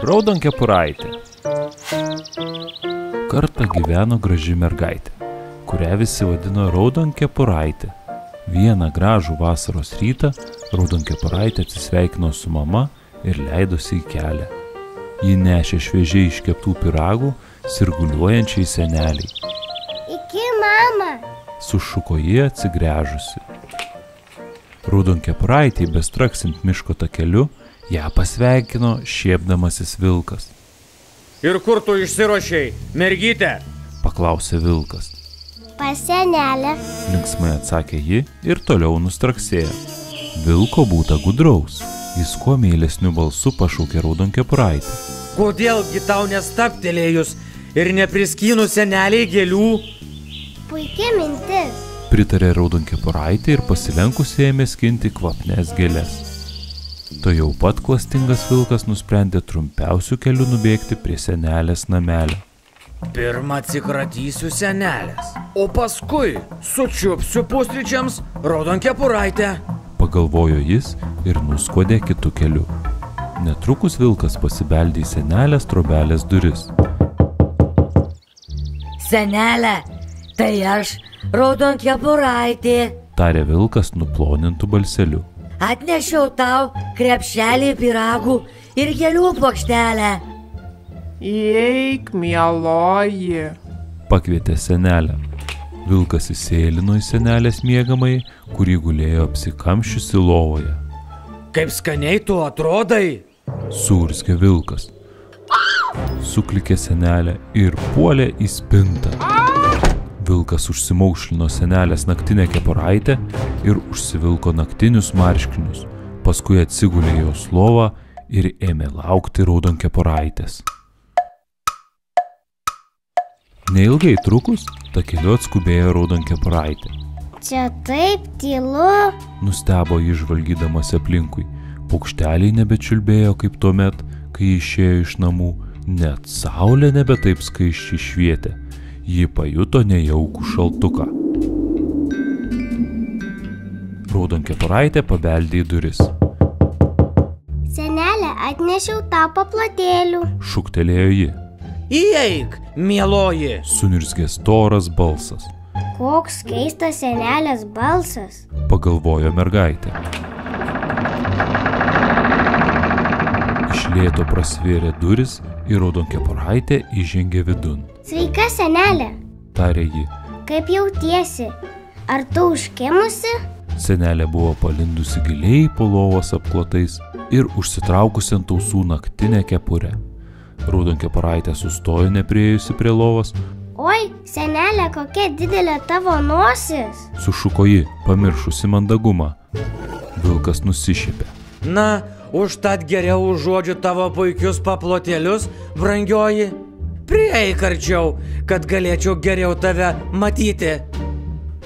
Raudonkepuraitė. Kartą gyveno graži mergaitė, kurią visi vadino Raudonkepuraitė. Vieną gražų vasaros rytą Raudonkepuraitė atsisveikino su mama ir leidosi į kelią. Ji nešė šviežiai iškeptų pyragų sirguliuojančiai seneliai. Iki, mama! Sušuko ji atsigręžusi. Raudonkepuraitei bestraksint miško takeliu, ją pasveikino šiepdamasis vilkas. Ir kur tu išsiruošei, mergytė? Paklausė vilkas. Pas senelę. Linksmai atsakė ji ir toliau nustraksėjo. Vilko būta gudraus. Jis kuo meilesniu balsu pašaukė Raudonkepuraitę. Kodėlgi tau nestaptelėjus ir nepriskynus seneliai gėlių? Puikia mintis. Pritarė Raudonkepuraitė ir pasilenkusi ėmė skinti kvapnes gėles. To jau pat klastingas vilkas nusprendė trumpiausių kelių nubėgti prie senelės namelio. Pirmą atsikratysiu senelės, o paskui sučiupsiu pusryčiams Raudonkepuraitę. Pagalvojo jis ir nuskuodė kitu keliu. Netrukus vilkas pasibeldė į senelės trobelės duris. Senelė, tai aš, Raudonkepuraitė. Tarė vilkas nuplonintų balseliu. Atnešiau tau krepšelį pyragų ir gėlių plokštelę. Įeik, mieloji. Pakvietė senelę. Vilkas įsėlino į senelės miegamąjį, kurį gulėjo apsikamšiusi lovoje. Kaip skaniai tu atrodai? Suurzgė vilkas. Suklikė senelę ir puolė į spintą. Vilkas užsimaušlino senelės naktinę kepuraitę ir užsivilko naktinius marškinius. Paskui atsigulė jos lovą ir ėmė laukti Raudonkepuraitės. Neilgai trukus, takeliu atskubėjo Raudonkepuraitė. Čia taip tylu. Nustebo ji žvalgydamas aplinkui. Paukšteliai nebečiulbėjo kaip tuomet, kai išėjo iš namų. Net saulė nebe taip skaisčiai švietė. Ji pajuto nejaukų šaltuką. Raudonkepuraitė pabeldė į duris. Senelė, atnešiau tau paplotėlių. Šūktelėjo ji. Įeik, mieloji. Suniurzgė storas balsas. Koks keistas senelės balsas. Pagalvojo mergaitė. Iš lėto prasvėrė duris ir Raudonkepuraitė įžengė vidun. Sveika, senelė. Tarė ji. Kaip jautiesi? Ar tu užkimusi? Senelė buvo palindusi giliai po lovos apklotais ir užsitraukusi ant ausų naktinę kepurę. Raudonkepuraitė sustojo nepriėjusi prie lovos. Oi, senelė, kokia didelė tavo nosis. Sušuko ji, pamiršusi mandagumą. Vilkas nusišiepė. Na, užtat geriau užuodžiu tavo puikius paplotėlius, brangioji. Prieik arčiau, kad galėčiau geriau tave matyti.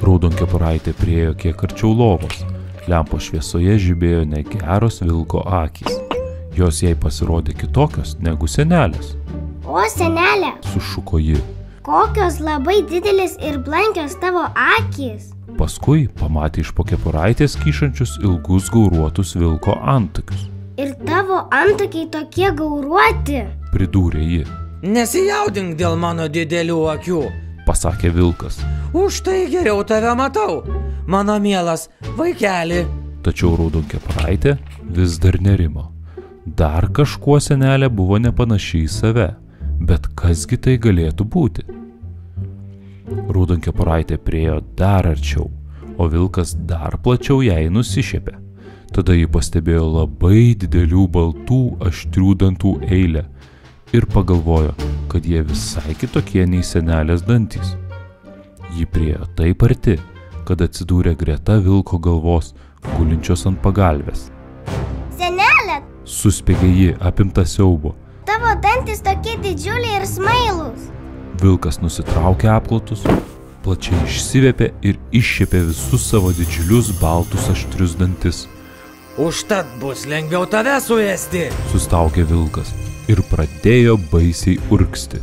Raudonkepuraitė priėjo kiek arčiau lovos. Lempos šviesoje žibėjo negeros vilko akys. Jos jai pasirodė kitokios negu senelės. O, senelė, Sušuko ji. kokios labai didelis ir blankios tavo akys. Paskui pamatė iš po kepuraitės kyšančius ilgus gauruotus vilko antakius. Ir tavo antakiai tokie gauruoti. Pridūrė ji. Nesijaudink dėl mano didelių akių. Pasakė vilkas. Už tai geriau tave matau, mano mielas vaikeli. Tačiau Raudonkepuraitė vis dar nerimo. Dar kažkuo senelė buvo nepanaši į save, bet kasgi tai galėtų būti? Raudonkepuraitė priėjo dar arčiau, o vilkas dar plačiau jai nusišiepė. Tada ji pastebėjo labai didelių baltų aštrių dantų eilę ir pagalvojo, kad jie visai kitokie nei senelės dantys. Ji priėjo taip arti, kad atsidūrė greta vilko galvos, gulinčios ant pagalvės. Senelė, Suspiegė ji, apimta siaubo. tavo dantis tokie didžiuliai ir smailūs. Vilkas nusitraukė apklotus, plačiai išsivėpė ir iššiepė visus savo didžiulius baltus aštrius dantis. Užtat bus lengviau tave suėsti. Sustaukė vilkas ir pradėjo baisiai urgzti.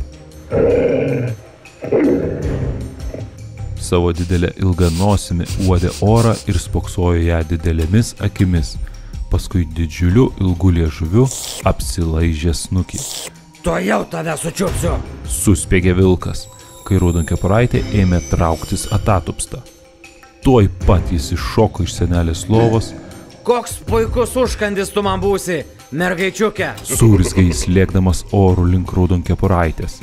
Savo didelę ilgą nosimi uodė orą ir spoksojo ją didelėmis akimis. paskui didžiuliu ilgu liežuviu apsilaižė snukį. Tuojau tave sučiupsiu. Suspiegė vilkas, kai Raudonkepuraitė ėmė trauktis atatupsta. Tuoj pat jis iššoko iš senelės lovos. Koks puikus užkandis tu man būsi, mergaičiukė. Suurzgė jis lėkdamas oru link Raudonkepuraitės.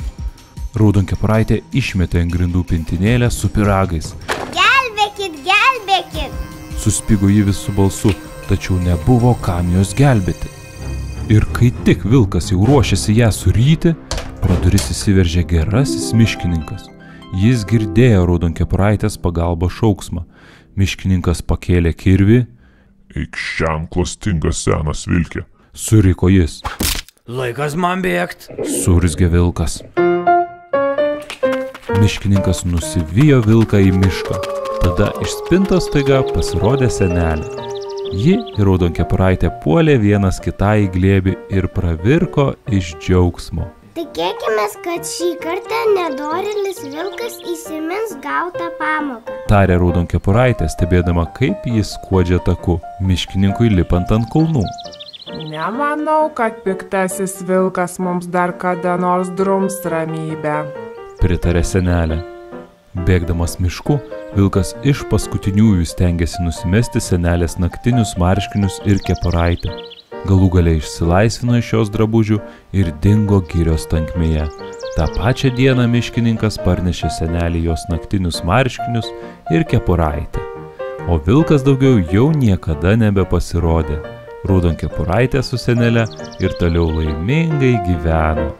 Raudonkepuraitė išmetė ant grindų pintinėlę su pyragais. Gelbėkit, gelbėkit. Suspigo ji visu balsu, tačiau nebuvo kam jos gelbėti. Ir kai tik vilkas jau ruošėsi ją suryti, pro duris įsiveržė gerasis miškininkas. Jis girdėjo Raudonkepuraitės pagalbos šauksmą. Miškininkas pakėlė kirvį. Eik šiam, klastingas senas vilke. Suriko jis. Laikas man bėgt. Suurzgė vilkas. Miškininkas nusivijo vilką į mišką. Tada iš spintos staiga pasirodė senelė. Ji ir Raudonkepuraitė puolė vienas kitai į glėbį ir pravirko iš džiaugsmo. Tikėkimės, kad šį kartą nedorėlis vilkas įsimins gautą pamoką. Tarė Raudonkepuraitė, stebėdama, kaip jis skuodžia taku, miškininkui lipant ant kulnų. Nemanau, kad piktasis vilkas mums dar kada nors drums ramybę. Pritarė senelė. Bėgdamas mišku, vilkas iš paskutiniųjų stengėsi nusimesti senelės naktinius marškinius ir kepuraitę. Galų gale išsilaisvino iš šios drabužių ir dingo girios tankmėje. Ta pačią dieną miškininkas parnešė senelį jos naktinius marškinius ir kepuraitę. O vilkas daugiau jau niekada nebepasirodė. Raudonkepuraitė su senele ir toliau laimingai gyveno.